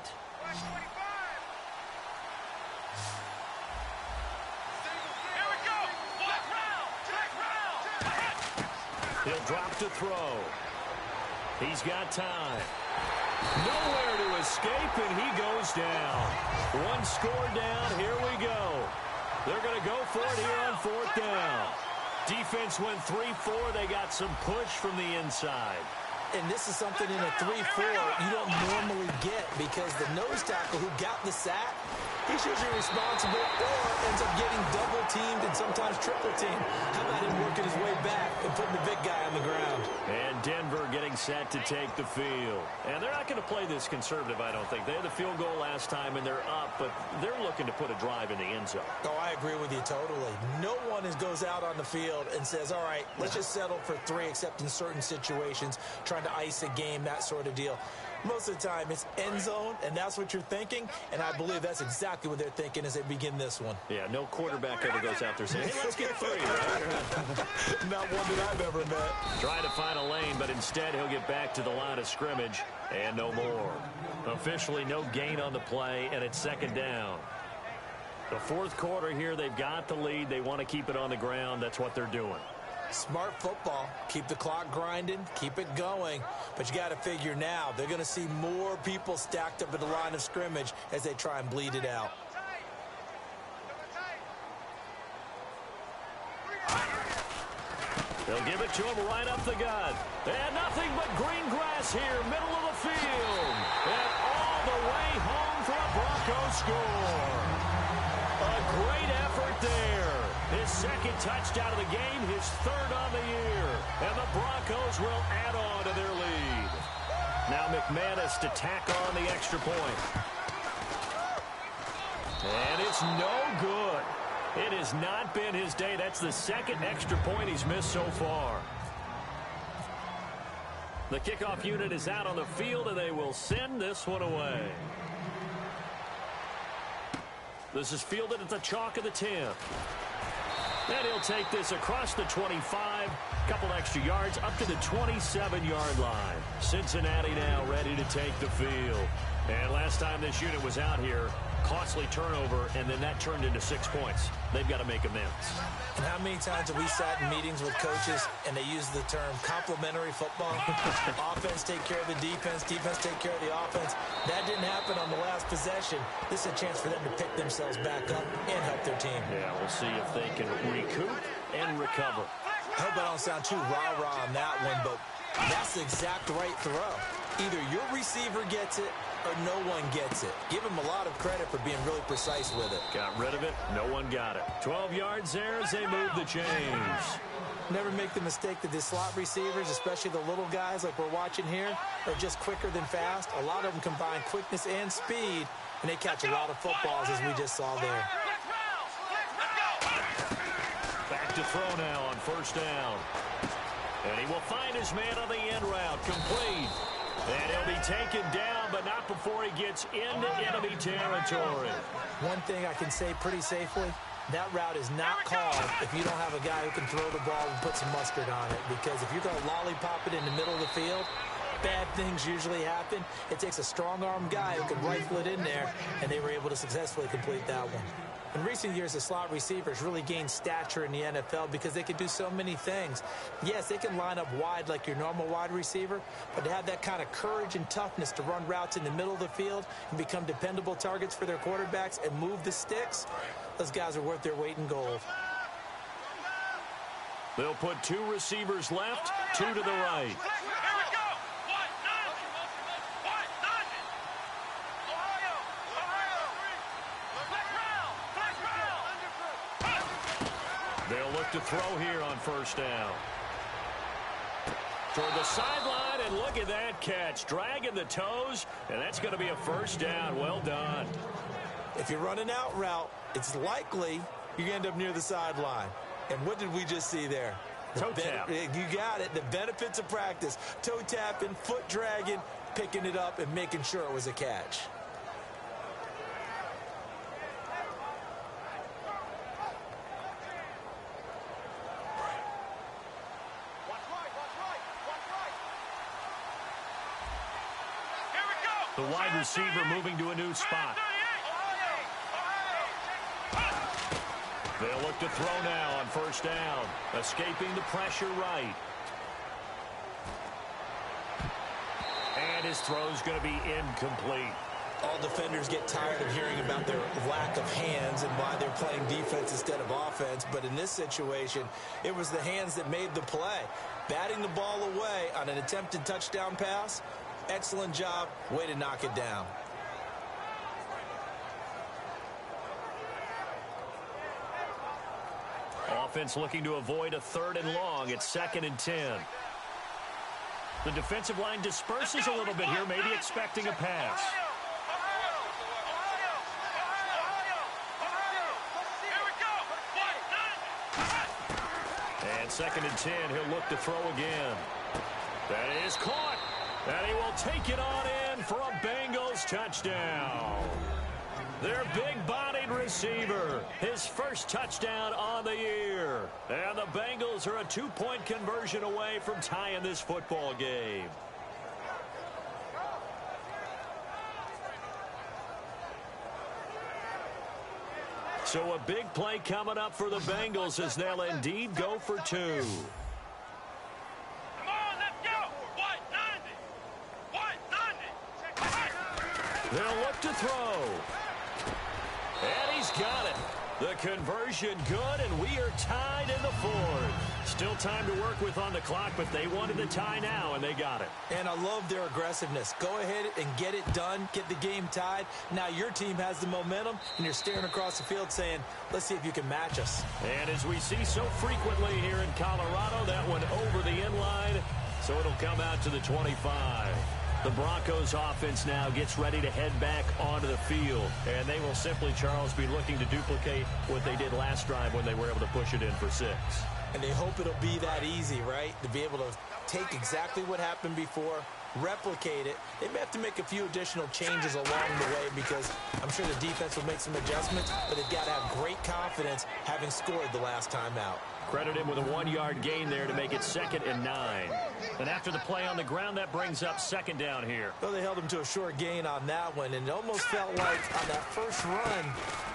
He'll drop to throw. He's got time. Nowhere to escape, and he goes down. 1 score down. Here we go. They're going to go for it here on 4th down. Defense went 3-4. They got some push from the inside. And this is something in a 3-4 you don't normally get because the nose tackle who got the sack, he's usually responsible or ends up getting double-teamed and sometimes triple-teamed. How about him working his way back and putting the big guy on the ground? And Denver getting set to take the field. And they're not going to play this conservative, I don't think. They had the field goal last time, and they're up, but they're looking to put a drive in the end zone. Oh, I agree with you totally. No one goes out on the field and says, all right, let's just settle for 3, except in certain situations, trying to ice a game, that sort of deal. Most of the time, it's end zone, and that's what you're thinking, and I believe that's exactly what they're thinking as they begin this one. Yeah, no quarterback ever goes out there saying, hey, let's get 3, right? Not one that I've ever met. Try to find a lane, but instead he'll get back to the line of scrimmage, and no more. Officially no gain on the play, and it's 2nd down. The 4th quarter here, they've got the lead. They want to keep it on the ground. That's what they're doing. Smart football. Keep the clock grinding. Keep it going. But you got to figure now, they're going to see more people stacked up at the line of scrimmage as they try and bleed it out. They'll give it to him right up the gut. And nothing but green grass here, middle of the field. And all the way home for a Broncos score. A great effort there. His 2nd touchdown of the game, his 3rd on the year. And the Broncos will add on to their lead. Now McManus to tack on the extra point. And it's no good. It has not been his day. That's the 2nd extra point he's missed so far. The kickoff unit is out on the field, and they will send this one away. This is fielded at the chalk of the 10. And he'll take this across the 25, couple extra yards up to the 27-yard line. Cincinnati now ready to take the field. And last time this unit was out here, costly turnover, and then that turned into 6 points. They've got to make amends. And how many times have we sat in meetings with coaches and they use the term complementary football? Offense take care of the defense, defense take care of the offense. That didn't happen on the last possession. This is a chance for them to pick themselves back up and help their team. Yeah, we'll see if they can recoup and recover. I hope I don't sound too rah-rah on that one, but that's the exact right throw. Either your receiver gets it or no one gets it. Give him a lot of credit for being really precise with it. Got rid of it. No one got it. 12 yards there as they move the chains. Never make the mistake that the slot receivers, especially the little guys like we're watching here, are just quicker than fast. A lot of them combine quickness and speed, and they catch a lot of footballs, as we just saw there. Back to throw now on 1st down. And he will find his man on the end route. Complete. And he'll be taken down, but not before he gets into enemy territory. One thing I can say pretty safely, that route is not called if you don't have a guy who can throw the ball and put some mustard on it. Because if you're going to lollipop it in the middle of the field, bad things usually happen. It takes a strong-arm guy who can rifle it in there, and they were able to successfully complete that one. In recent years, the slot receivers really gained stature in the NFL because they can do so many things. Yes, they can line up wide like your normal wide receiver, but to have that kind of courage and toughness to run routes in the middle of the field and become dependable targets for their quarterbacks and move the sticks, those guys are worth their weight in gold. They'll put 2 receivers left, 2 to the right. They'll look to throw here on 1st down. Toward the sideline, and look at that catch. Dragging the toes, and that's going to be a 1st down. Well done. If you're running out route, it's likely you end up near the sideline. And what did we just see there? Toe tap. You got it. The benefits of practice. Toe tapping, foot dragging, picking it up, and making sure it was a catch. The wide receiver moving to a new spot. They'll look to throw now on 1st down. Escaping the pressure right. And his throw's going to be incomplete. All defenders get tired of hearing about their lack of hands and why they're playing defense instead of offense. But in this situation, it was the hands that made the play. Batting the ball away on an attempted touchdown pass. Excellent job. Way to knock it down. Offense looking to avoid a 3rd and long. It's 2nd and 10. The defensive line disperses a little bit here, maybe expecting a pass. And 2nd and 10, he'll look to throw again. That is caught. And he will take it on in. in for a Bengals touchdown. Their big-bodied receiver, his first touchdown on the year. And the Bengals are a 2-point conversion away from tying this football game. So a big play coming up for the Bengals as they'll indeed go for 2. Come on, let's go. White 90. They'll look to throw. And he's got it. The conversion good, and we are tied in the fourth. Still time to work with on the clock, but they wanted the tie now, and they got it. And I love their aggressiveness. Go ahead and get it done. Get the game tied. Now your team has the momentum, and you're staring across the field saying, let's see if you can match us. And as we see so frequently here in Colorado, that one over the end line, so it'll come out to the 25. The Broncos offense now gets ready to head back onto the field. And they will simply, Charles, be looking to duplicate what they did last drive when they were able to push it in for 6. And they hope it'll be that easy, right? To be able to take exactly what happened before, replicate it. They may have to make a few additional changes along the way because I'm sure the defense will make some adjustments, but they've got to have great confidence having scored the last time out. Credit him with a 1-yard gain there to make it 2nd and 9. And after the play on the ground, that brings up 2nd down here. Well, they held him to a short gain on that one, and it almost felt like on that first run,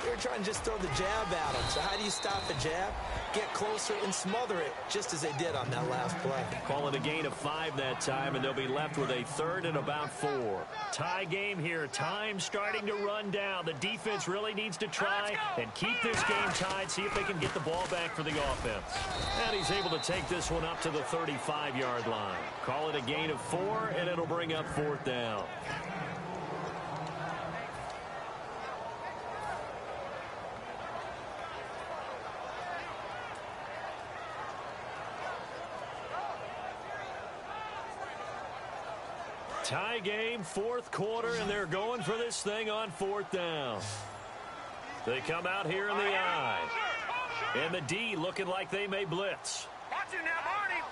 they were trying to just throw the jab at him. So how do you stop a jab? Get closer and smother it, just as they did on that last play. Call it a gain of 5 that time, and they'll be left with a 3rd and about 4. Tie game here. Time starting to run down. The defense really needs to try and keep this game tied, see if they can get the ball back for the offense. And he's able to take this one up to the 35-yard line. Call it a gain of 4, and it'll bring up 4th down. Tie game, 4th quarter, and they're going for this thing on 4th down. They come out here in the I. And the D looking like they may blitz. Watch it now, Barney.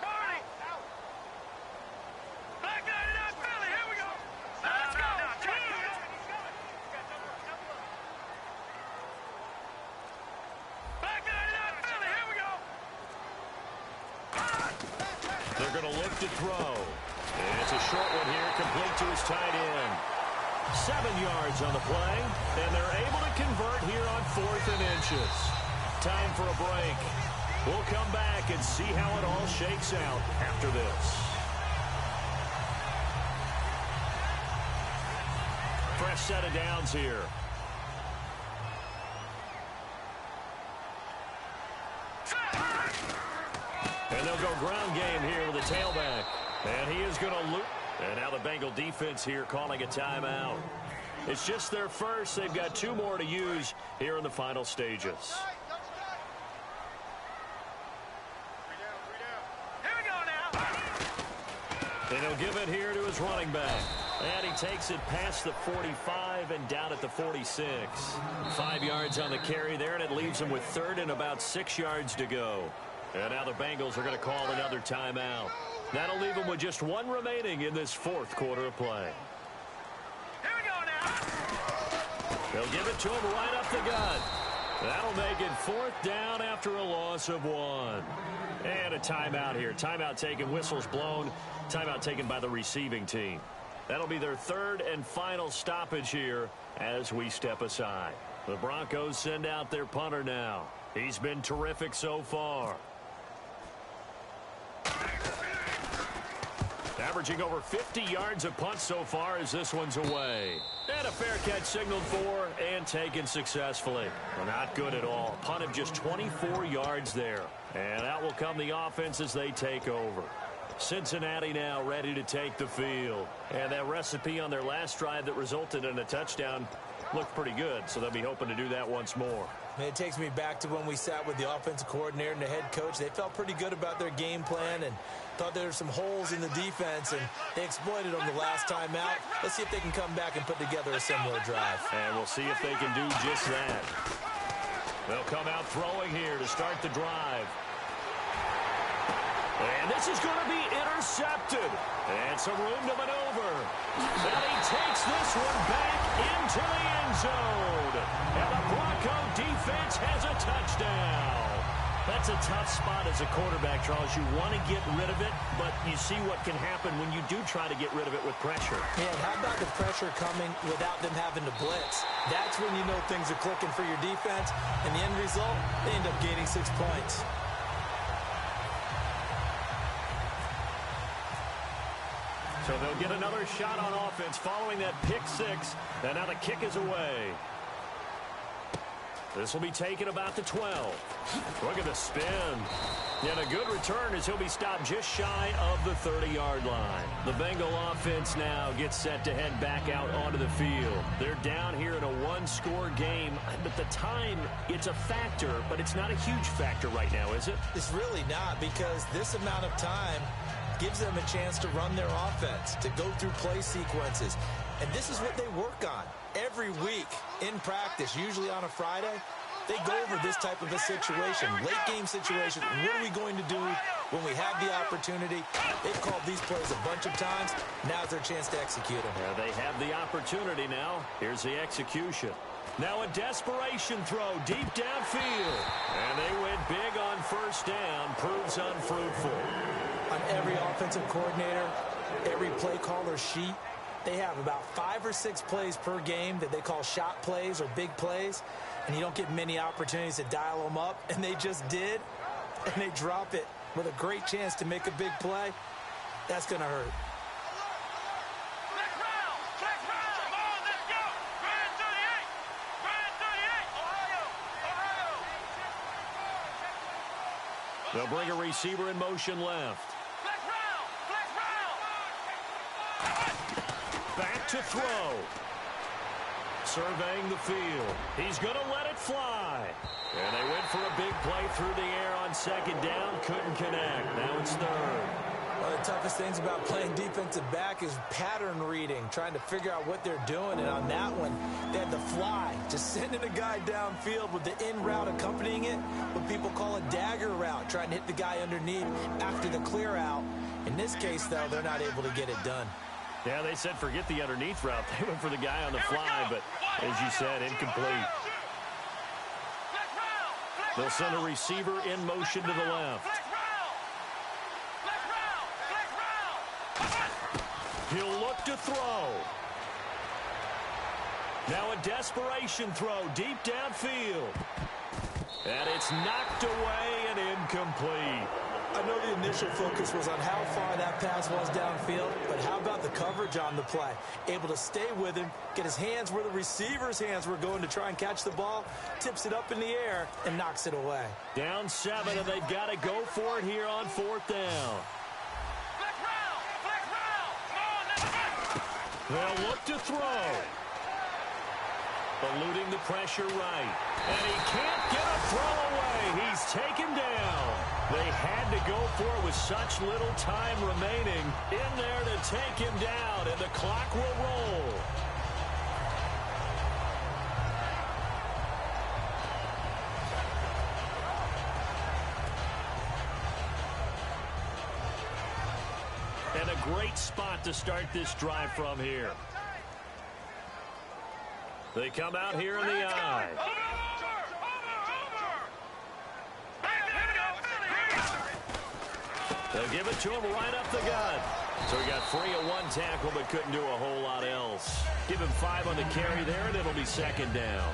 Black 99 Philly, here we go. Let's go. Black 99 Philly, here we go. They're going to look to throw. And it's a short one here, complete to his tight end. 7 yards on the play, and they're able to convert here on 4th and inches. Time for a break. We'll come back and see how it all shakes out after this. Fresh set of downs here. And they'll go ground game here with a tailback. And he is going to loop. And now the Bengal defense here calling a timeout. It's just their first. They've got 2 more to use here in the final stages. And he'll give it here to his running back. And he takes it past the 45 and down at the 46. 5 yards on the carry there, and it leaves him with 3rd and about 6 yards to go. And now the Bengals are going to call another timeout. That'll leave them with just 1 remaining in this 4th quarter of play. Here we go now. They'll give it to him right up the gut. That'll make it 4th down after a loss of 1. And a timeout here. Timeout taken, whistles blown. Timeout taken by the receiving team. That'll be their 3rd and final stoppage here as we step aside. The Broncos send out their punter now. He's been terrific so far. Averaging over 50 yards a punt so far as this one's away. And a fair catch signaled for and taken successfully. Well, not good at all. Punt of just 24 yards there. And out will come the offense as they take over. Cincinnati now ready to take the field. And that recipe on their last drive that resulted in a touchdown looked pretty good, so they'll be hoping to do that once more. It takes me back to when we sat with the offensive coordinator and the head coach. They felt pretty good about their game plan and thought there were some holes in the defense, and they exploited them the last time out. Let's see if they can come back and put together a similar drive. And we'll see if they can do just that. They'll come out throwing here to start the drive. And this is going to be intercepted. And some room to maneuver. And he takes this one back into the end zone. And the Bronco defense has a touchdown. That's a tough spot as a quarterback, Charles. You want to get rid of it, but you see what can happen when you do try to get rid of it with pressure. Man, how about the pressure coming without them having to blitz? That's when you know things are clicking for your defense. And the end result, they end up gaining 6 points. So they'll get another shot on offense following that pick six. And now the kick is away. This will be taken about the 12. Look at the spin. And a good return as he'll be stopped just shy of the 30-yard line. The Bengal offense now gets set to head back out onto the field. They're down here in a one-score game. But the time, it's a factor, but it's not a huge factor right now, is it? It's really not, because this amount of time gives them a chance to run their offense, to go through play sequences. And this is what they work on every week in practice, usually on a Friday. They go over this type of a situation, late game situation. What are we going to do when we have the opportunity? They've called these plays a bunch of times. Now's their chance to execute them. Yeah, they have the opportunity now. Here's the execution. Now a desperation throw deep downfield. And they went big on first down. Proves unfruitful. On every offensive coordinator, every play caller sheet, they have about 5 or 6 plays per game that they call shot plays or big plays, and you don't get many opportunities to dial them up, and they just did, and they drop it with a great chance to make a big play. That's going to hurt. They'll bring a receiver in motion left. Back to throw. Surveying the field. He's going to let it fly. And they went for a big play through the air on second down. Couldn't connect. Now it's third. One of the toughest things about playing defensive back is pattern reading, trying to figure out what they're doing. And on that one, they had the fly, just sending a guy downfield with the in route accompanying it, what people call a dagger route, trying to hit the guy underneath after the clear out. In this case, though, they're not able to get it done. Yeah, they said forget the underneath route. They went for the guy on the fly, but as you said, incomplete. They'll send a receiver in motion to the left. He'll look to throw. Now a desperation throw deep downfield. And it's knocked away and incomplete. I know the initial focus was on how far that pass was downfield, but how about the coverage on the play? Able to stay with him, get his hands where the receiver's hands were going to try and catch the ball, tips it up in the air, and knocks it away. Down 7, and they've got to go for it here on 4th down. They'll look to throw. Eluding the pressure right. And he can't get a throw away. He's taken down. They had to go for it with such little time remaining. In there to take him down, and the clock will roll. And a great spot to start this drive from here. They come out here in the eye. They'll give it to him right up the gut. So he got free of one tackle but couldn't do a whole lot else. Give him 5 on the carry there, and it'll be second down.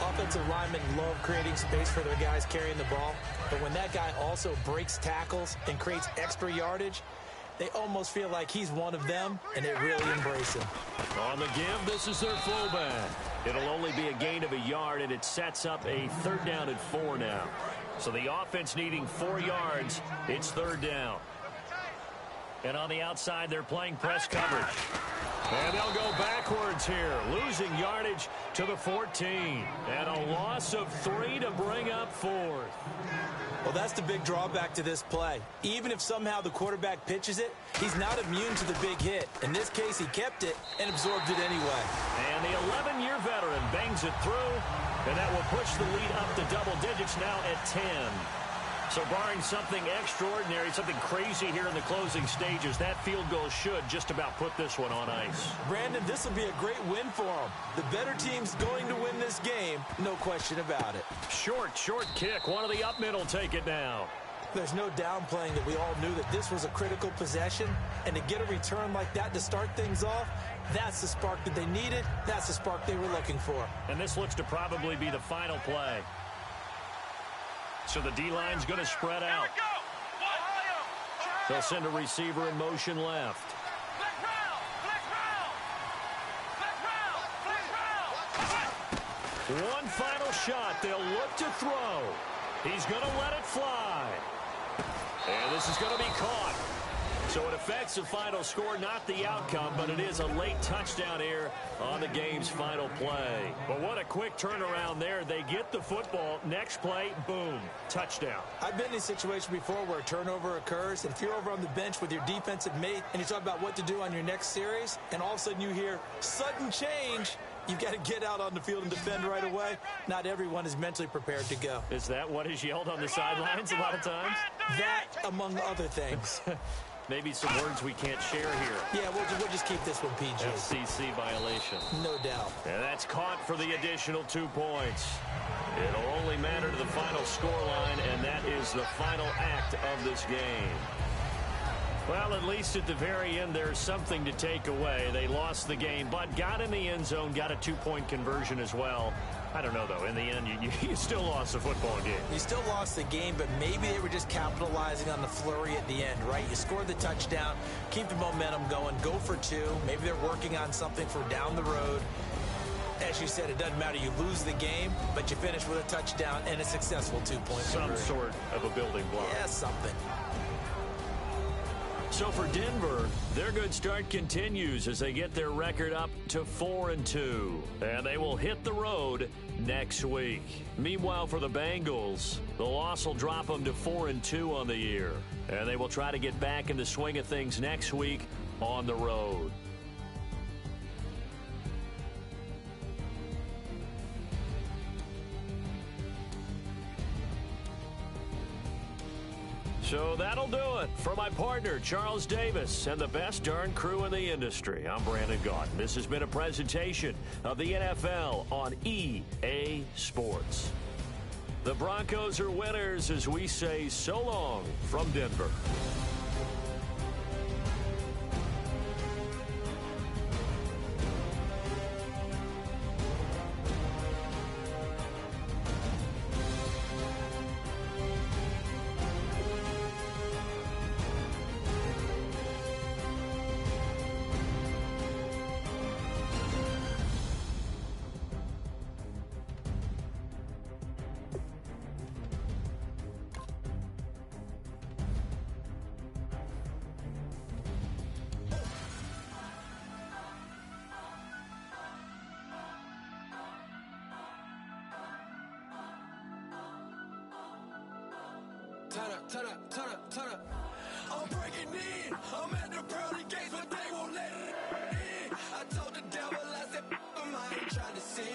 Offensive linemen love creating space for their guys carrying the ball, but when that guy also breaks tackles and creates extra yardage, they almost feel like he's one of them, and they really embrace him. On the give, this is their fullback. It'll only be a gain of a yard, and it sets up a 3rd down and 4 now. So the offense needing 4 yards. It's 3rd down. And on the outside, they're playing press coverage. And they'll go backwards here, losing yardage to the 14. And a loss of 3 to bring up 4th. Well, that's the big drawback to this play. Even if somehow the quarterback pitches it, he's not immune to the big hit. In this case, he kept it and absorbed it anyway. And the 11-year veteran bangs it through, and that will push the lead up to double digits now at 10. So barring something extraordinary, something crazy here in the closing stages, that field goal should just about put this one on ice. Brandon, this will be a great win for them. The better team's going to win this game, no question about it. Short kick. One of the up middle take it down. There's no downplaying that we all knew that this was a critical possession, and to get a return like that to start things off, that's the spark that they needed. That's the spark they were looking for. And this looks to probably be the final play. So the D-line's going to spread out. They'll send a receiver in motion left. One final shot. They'll look to throw. He's going to let it fly. And this is going to be caught. So it affects the final score, not the outcome, but it is a late touchdown here on the game's final play. But what a quick turnaround there. They get the football. Next play, boom, touchdown. I've been in a situation before where a turnover occurs, and if you're over on the bench with your defensive mate and you talk about what to do on your next series, and all of a sudden you hear sudden change, you've got to get out on the field and defend right away. Not everyone is mentally prepared to go. Is that what is yelled on the sidelines a lot of times? That, among other things. Maybe some words we can't share here. Yeah, we'll just keep this one PG. FCC violation. No doubt. And that's caught for the additional 2 points. It'll only matter to the final scoreline, and that is the final act of this game. Well, at least at the very end, there's something to take away. They lost the game, but got in the end zone, got a 2-point conversion as well. I don't know, though. In the end, you still lost the football game. You still lost the game, but maybe they were just capitalizing on the flurry at the end, right? You scored the touchdown, keep the momentum going, go for 2. Maybe they're working on something for down the road. As you said, it doesn't matter. You lose the game, but you finish with a touchdown and a successful 2-point conversion. Some sort of a building block. Yeah, something. So for Denver, their good start continues as they get their record up to 4-2. And they will hit the road next week. Meanwhile, for the Bengals, the loss will drop them to 4-2 on the year. And they will try to get back in the swing of things next week on the road. So that'll do it. For my partner, Charles Davis, and the best darn crew in the industry, I'm Brandon Gaudin. This has been a presentation of the NFL on EA Sports. The Broncos are winners as we say so long from Denver. Turn up. I'm breaking in. I'm at the pearly gates, but they won't let it in. I told the devil, I said, I ain't trying to sin,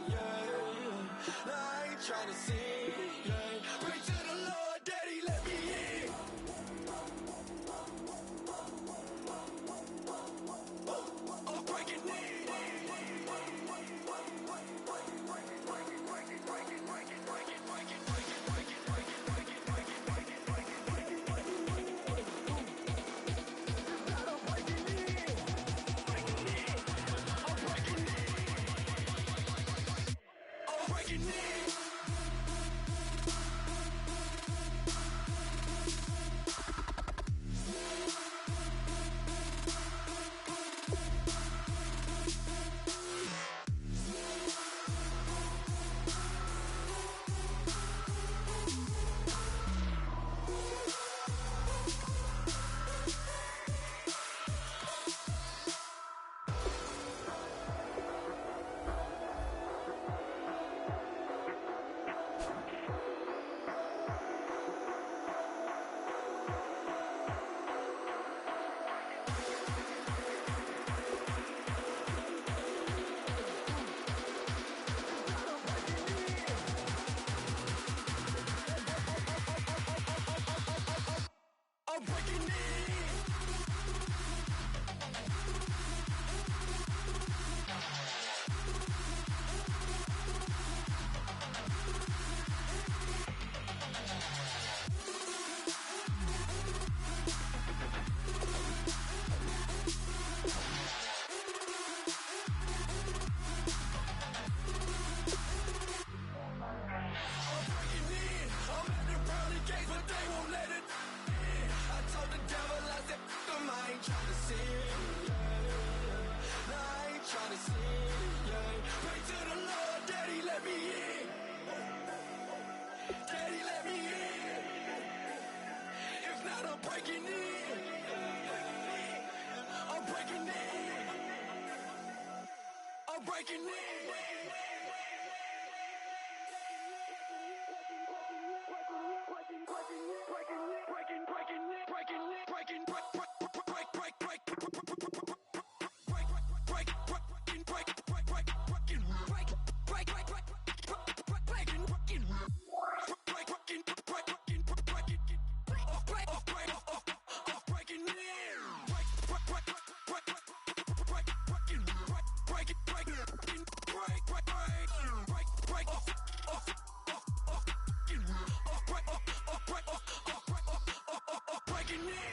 yeah. I ain't trying to sin, yeah. Pray to the Lord, Daddy, let me in. I'm breaking in. breaking in.